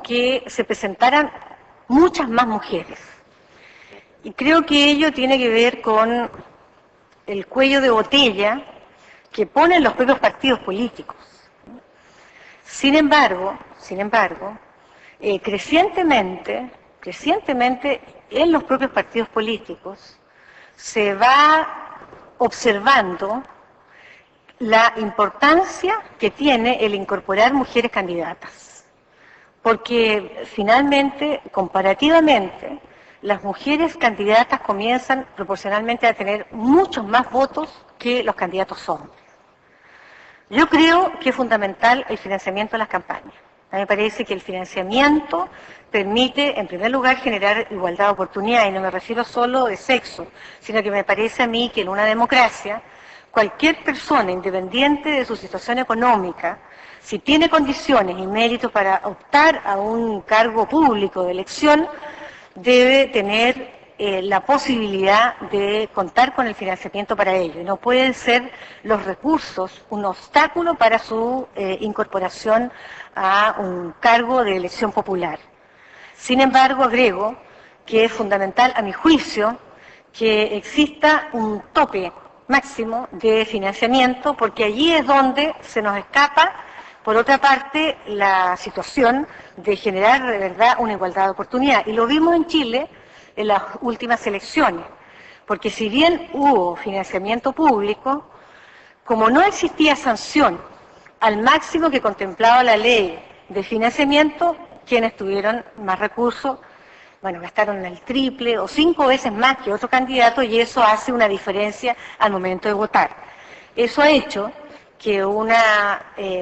que se presentaran muchas más mujeres. Y creo que ello tiene que ver con el cuello de botella que ponen los propios partidos políticos. Sin embargo, crecientemente en los propios partidos políticos se va observando la importancia que tiene el incorporar mujeres candidatas. Porque finalmente, comparativamente, las mujeres candidatas comienzan proporcionalmente a tener muchos más votos que los candidatos hombres. Yo creo que es fundamental el financiamiento de las campañas. A mí me parece que el financiamiento permite, en primer lugar, generar igualdad de oportunidad, y no me refiero solo de sexo, sino que me parece a mí que en una democracia, cualquier persona, independiente de su situación económica, si tiene condiciones y méritos para optar a un cargo público de elección, debe tener la posibilidad de contar con el financiamiento para ello. No pueden ser los recursos un obstáculo para su incorporación a un cargo de elección popular. Sin embargo, agrego que es fundamental, a mi juicio, que exista un tope máximo de financiamiento, porque allí es donde se nos escapa, por otra parte, la situación de generar de verdad una igualdad de oportunidad. Y lo vimos en Chile en las últimas elecciones, porque si bien hubo financiamiento público, como no existía sanción al máximo que contemplaba la ley de financiamiento, quienes tuvieron más recursos, bueno, gastaron el triple o 5 veces más que otro candidato, y eso hace una diferencia al momento de votar. Eso ha hecho que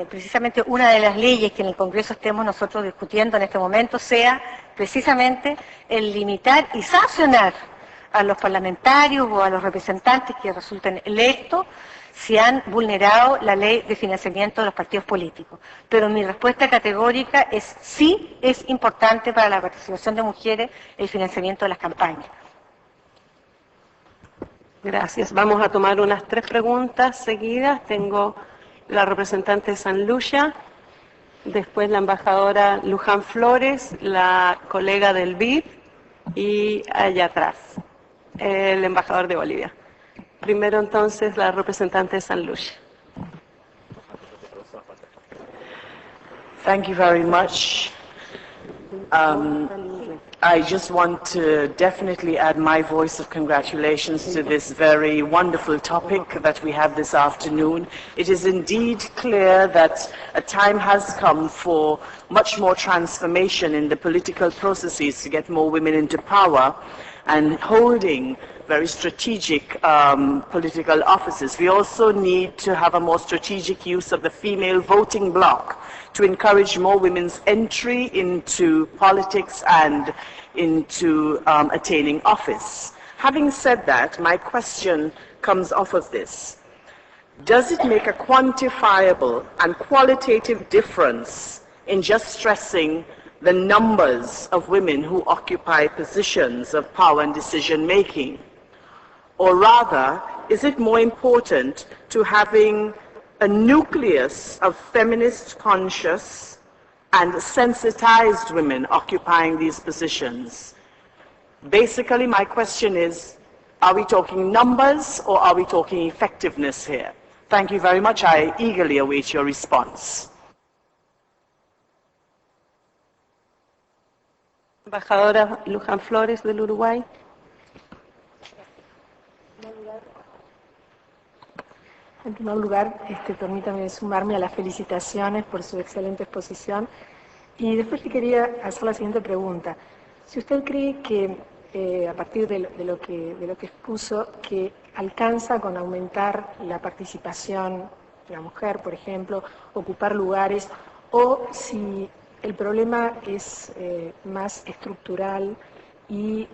precisamente una de las leyes que en el Congreso estemos nosotros discutiendo en este momento sea precisamente el limitar y sancionar a los parlamentarios o a los representantes que resulten electos si han vulnerado la ley de financiamiento de los partidos políticos. Pero mi respuesta categórica es sí, es importante para la participación de mujeres el financiamiento de las campañas. Gracias. Vamos a tomar unas 3 preguntas seguidas. Tengo la representante de San Lucia, después la embajadora Luján Flores, la colega del BID y allá atrás, el embajador de Bolivia. Primero entonces la representante de San Lucia. Thank you very much. I just want to definitely add my voice of congratulations to this very wonderful topic that we have this afternoon. It is indeed clear that a time has come for much more transformation in the political processes to get more women into power and holding very strategic political offices. We also need to have a more strategic use of the female voting bloc to encourage more women's entry into politics and into attaining office. Having said that, my question comes off of this. Does it make a quantifiable and qualitative difference in just stressing the numbers of women who occupy positions of power and decision making? Or rather, is it more important to having a nucleus of feminist conscious and sensitized women occupying these positions? Basically, my question is, are we talking numbers or are we talking effectiveness here? Thank you very much. I eagerly await your response. Embajadora Luján Flores del Uruguay. En primer lugar, permítame sumarme a las felicitaciones por su excelente exposición. Y después le quería hacer la siguiente pregunta. Si usted cree que, a partir de lo que expuso, que alcanza con aumentar la participación de la mujer, por ejemplo, ocupar lugares, o si el problema es más estructural y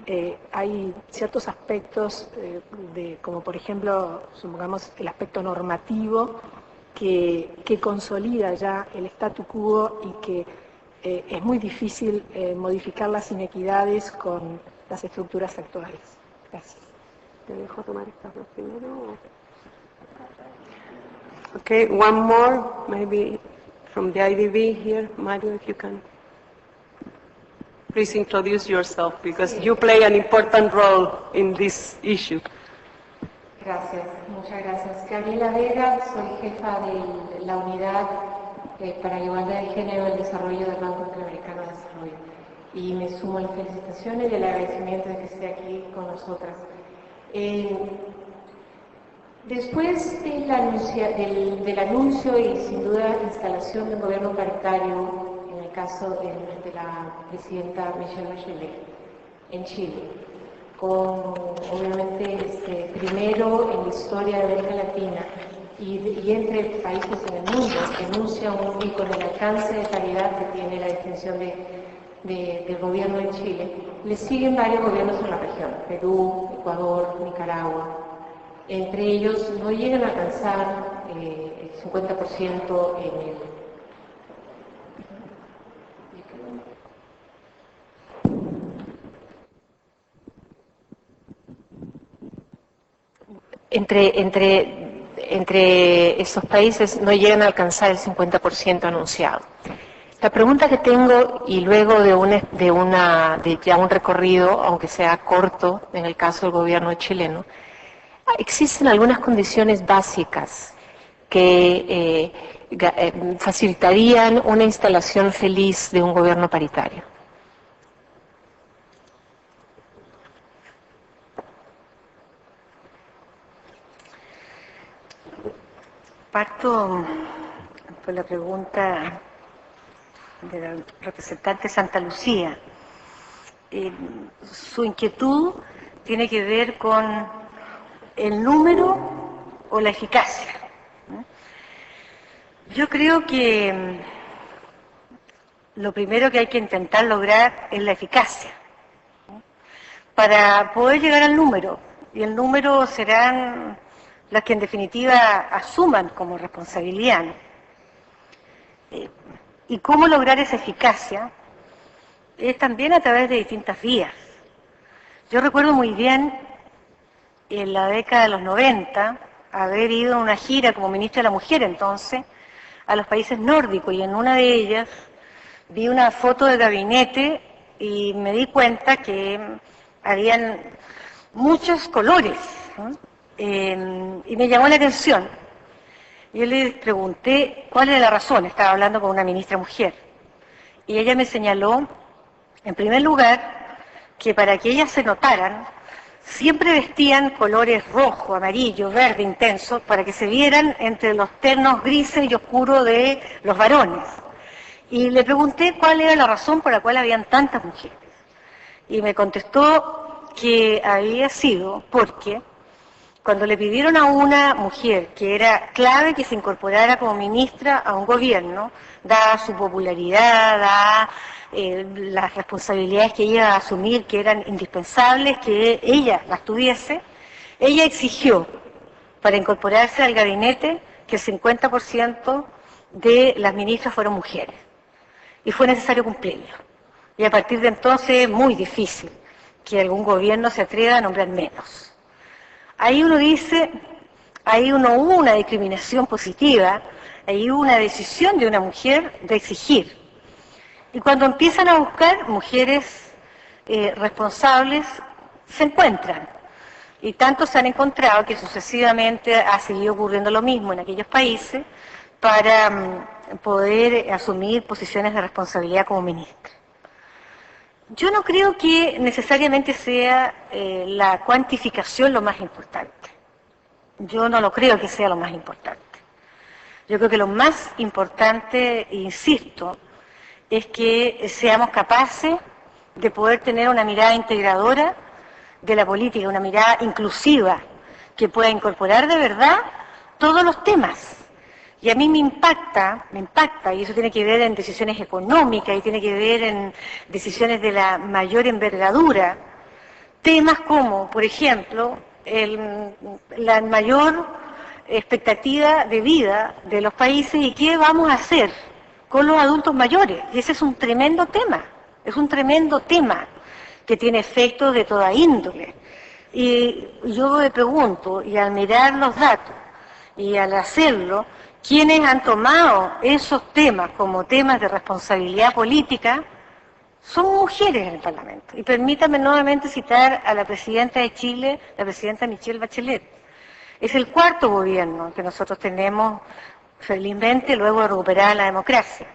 hay ciertos aspectos, como por ejemplo, supongamos, el aspecto normativo que consolida ya el statu quo y que es muy difícil modificar las inequidades con las estructuras actuales. Gracias. ¿Te dejo tomar estas dos primero? Okay, one more, maybe from the IDB here. Mario, if you can please introduce yourself because you play an important role in this issue. Gracias, muchas gracias. Gabriela Vega, soy jefa de la unidad para la igualdad de género y el desarrollo del Banco Interamericano de Desarrollo. Y me sumo a las felicitaciones y el agradecimiento de que esté aquí con nosotras. Después del anuncio y sin duda instalación de un gobierno paritario, en el caso de la presidenta Michelle Bachelet en Chile, con obviamente primero en la historia de América Latina y entre países en el mundo, que anuncia y con el alcance de calidad que tiene la distinción del gobierno de Chile, le siguen varios gobiernos en la región, Perú, Ecuador, Nicaragua. Entre ellos no llegan a alcanzar el 50% en el... Entre esos países no llegan a alcanzar el 50% anunciado. La pregunta que tengo, y luego de ya un recorrido, aunque sea corto, en el caso del gobierno chileno, existen algunas condiciones básicas que facilitarían una instalación feliz de un gobierno paritario. Parto por la pregunta de la representante Santa Lucía. Su inquietud tiene que ver con el número o la eficacia. Yo creo que lo primero que hay que intentar lograr es la eficacia, para poder llegar al número, y el número serán las que en definitiva asuman como responsabilidad. Y cómo lograr esa eficacia es también a través de distintas vías. Yo recuerdo muy bien en la década de los 90 haber ido a una gira como ministra de la Mujer entonces a los países nórdicos, y en una de ellas vi una foto de gabinete y me di cuenta que habían muchos colores, ¿no? Y me llamó la atención. Yo le pregunté cuál era la razón, estaba hablando con una ministra mujer, y ella me señaló, en primer lugar, que para que ellas se notaran, siempre vestían colores rojo, amarillo, verde, intenso, para que se vieran entre los ternos grises y oscuros de los varones. Y le pregunté cuál era la razón por la cual habían tantas mujeres. Y me contestó que había sido porque cuando le pidieron a una mujer que era clave que se incorporara como ministra a un gobierno, dada su popularidad, dada las responsabilidades que ella iba a asumir, que eran indispensables que ella las tuviese, ella exigió para incorporarse al gabinete que el 50% de las ministras fueron mujeres. Y fue necesario cumplirlo. Y a partir de entonces es muy difícil que algún gobierno se atreva a nombrar menos. Ahí uno dice, ahí no hubo una discriminación positiva, ahí hubo una decisión de una mujer de exigir. Y cuando empiezan a buscar mujeres responsables, se encuentran. Y tanto se han encontrado que sucesivamente ha seguido ocurriendo lo mismo en aquellos países para poder asumir posiciones de responsabilidad como ministra. Yo no creo que necesariamente sea la cuantificación lo más importante. Yo no lo creo que sea lo más importante. Yo creo que lo más importante, insisto, es que seamos capaces de poder tener una mirada integradora de la política, una mirada inclusiva, que pueda incorporar de verdad todos los temas. Y a mí me impacta, y eso tiene que ver en decisiones económicas y tiene que ver en decisiones de la mayor envergadura, temas como, por ejemplo, la mayor expectativa de vida de los países y qué vamos a hacer con los adultos mayores. Y ese es un tremendo tema que tiene efectos de toda índole. Y yo me pregunto, y al mirar los datos y al hacerlo, ¿quiénes han tomado esos temas como temas de responsabilidad política? son mujeres en el Parlamento. Y permítanme nuevamente citar a la presidenta de Chile, la presidenta Michelle Bachelet. Es el cuarto gobierno que nosotros tenemos, felizmente, luego de recuperar la democracia.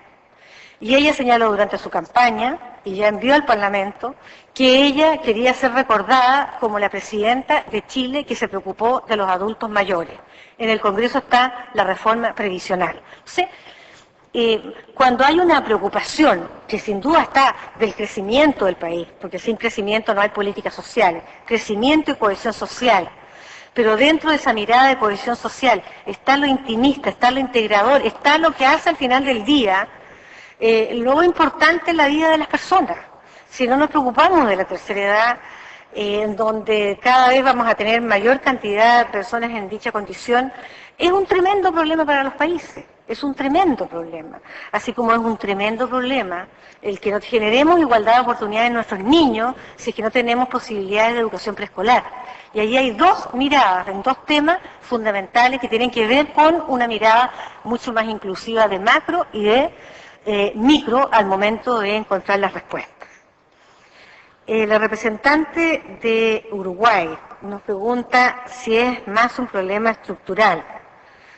Y ella señaló durante su campaña, y ya envió al Parlamento, que ella quería ser recordada como la presidenta de Chile que se preocupó de los adultos mayores. En el Congreso está la reforma previsional. Entonces, cuando hay una preocupación, que sin duda está del crecimiento del país, porque sin crecimiento no hay políticas sociales, crecimiento y cohesión social, pero dentro de esa mirada de cohesión social está lo intimista, está lo integrador, está lo que hace al final del día lo importante en la vida de las personas. Si no nos preocupamos de la tercera edad, en donde cada vez vamos a tener mayor cantidad de personas en dicha condición, es un tremendo problema para los países, es un tremendo problema. Así como es un tremendo problema el que no generemos igualdad de oportunidades en nuestros niños si es que no tenemos posibilidades de educación preescolar. Y ahí hay dos miradas, en dos temas fundamentales que tienen que ver con una mirada mucho más inclusiva de macro y de micro al momento de encontrar las respuestas. La representante de Uruguay nos pregunta si es más un problema estructural.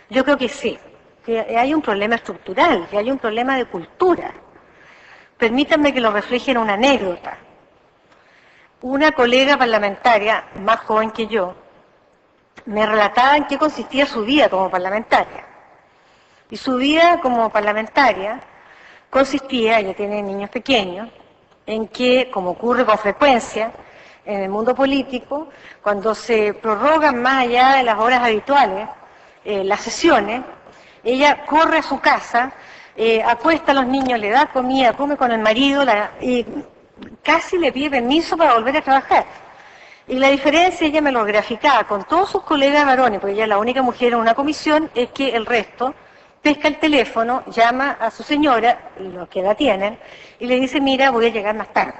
Yo creo que sí, que hay un problema estructural, que hay un problema de cultura. Permítanme que lo refleje en una anécdota. Una colega parlamentaria, más joven que yo, me relataba en qué consistía su vida como parlamentaria. Y su vida como parlamentaria consistía, ella tiene niños pequeños, en que, como ocurre con frecuencia en el mundo político, cuando se prorrogan más allá de las horas habituales las sesiones, ella corre a su casa, acuesta a los niños, le da comida, come con el marido y casi le pide permiso para volver a trabajar. Y la diferencia, ella me lo graficaba con todos sus colegas varones, porque ella es la única mujer en una comisión, es que el resto pesca el teléfono, llama a su señora, los que la tienen, y le dice, mira, voy a llegar más tarde.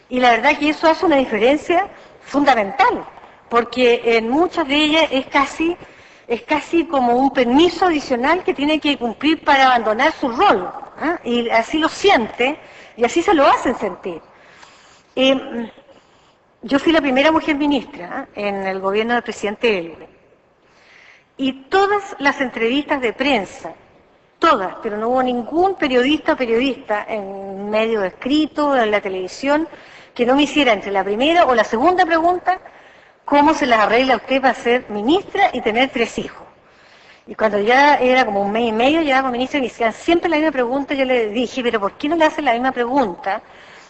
Y la verdad que eso hace una diferencia fundamental, porque en muchas de ellas es casi como un permiso adicional que tiene que cumplir para abandonar su rol, ¿eh? Y así lo siente, y así se lo hacen sentir. Yo fui la primera mujer ministra en el gobierno del presidente Elwin. Y todas las entrevistas de prensa, todas, pero no hubo ningún periodista o periodista en medio escrito, en la televisión, que no me hiciera entre la primera o la segunda pregunta, ¿cómo se las arregla usted para ser ministra y tener 3 hijos? Y cuando ya era como un mes y medio, llegaba como ministra y me hacían siempre la misma pregunta, yo le dije, pero ¿por qué no le hacen la misma pregunta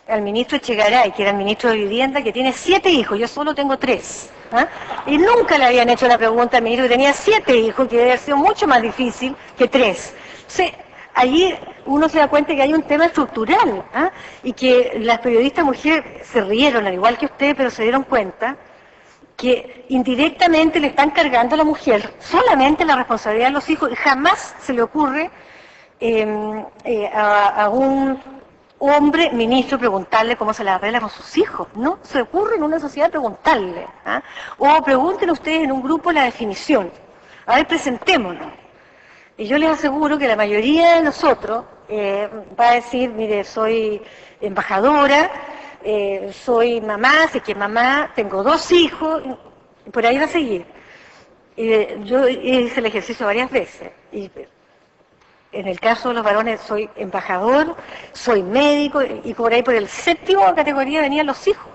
al ministro Echegaray, que era el ministro de Vivienda, que tiene 7 hijos, yo solo tengo 3? ¿Ah? Y nunca le habían hecho la pregunta al ministro que tenía 7 hijos, que debe haber sido mucho más difícil que 3. Entonces, allí uno se da cuenta que hay un tema estructural, ¿ah? Y que las periodistas mujeres se rieron, al igual que usted, pero se dieron cuenta que indirectamente le están cargando a la mujer solamente la responsabilidad de los hijos, y jamás se le ocurre a un hombre ministro preguntarle cómo se la arregla con sus hijos. No se ocurre en una sociedad preguntarle, ¿ah? O pregunten ustedes en un grupo la definición. A ver, presentémonos. Y yo les aseguro que la mayoría de nosotros va a decir, mire, soy embajadora, soy mamá, sé que mamá, tengo 2 hijos, y por ahí va a seguir. Yo hice el ejercicio varias veces. Y en el caso de los varones soy embajador, soy médico, y por ahí por el 7º categoría venían los hijos.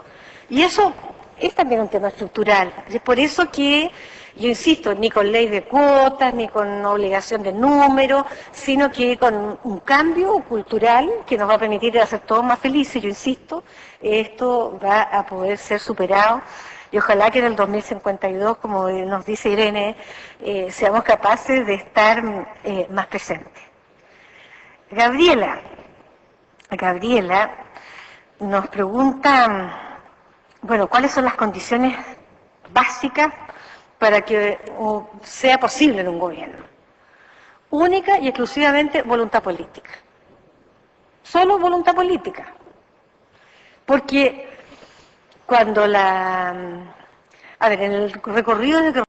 Y eso es también un tema estructural. Es por eso que yo insisto, ni con ley de cuotas, ni con obligación de número, sino que con un cambio cultural que nos va a permitir hacer todos más felices. Yo insisto, esto va a poder ser superado. Y ojalá que en el 2052, como nos dice Irene, seamos capaces de estar más presentes. Gabriela nos pregunta, bueno, ¿cuáles son las condiciones básicas para que sea posible en un gobierno? Única y exclusivamente voluntad política. Solo voluntad política. Porque cuando en el recorrido de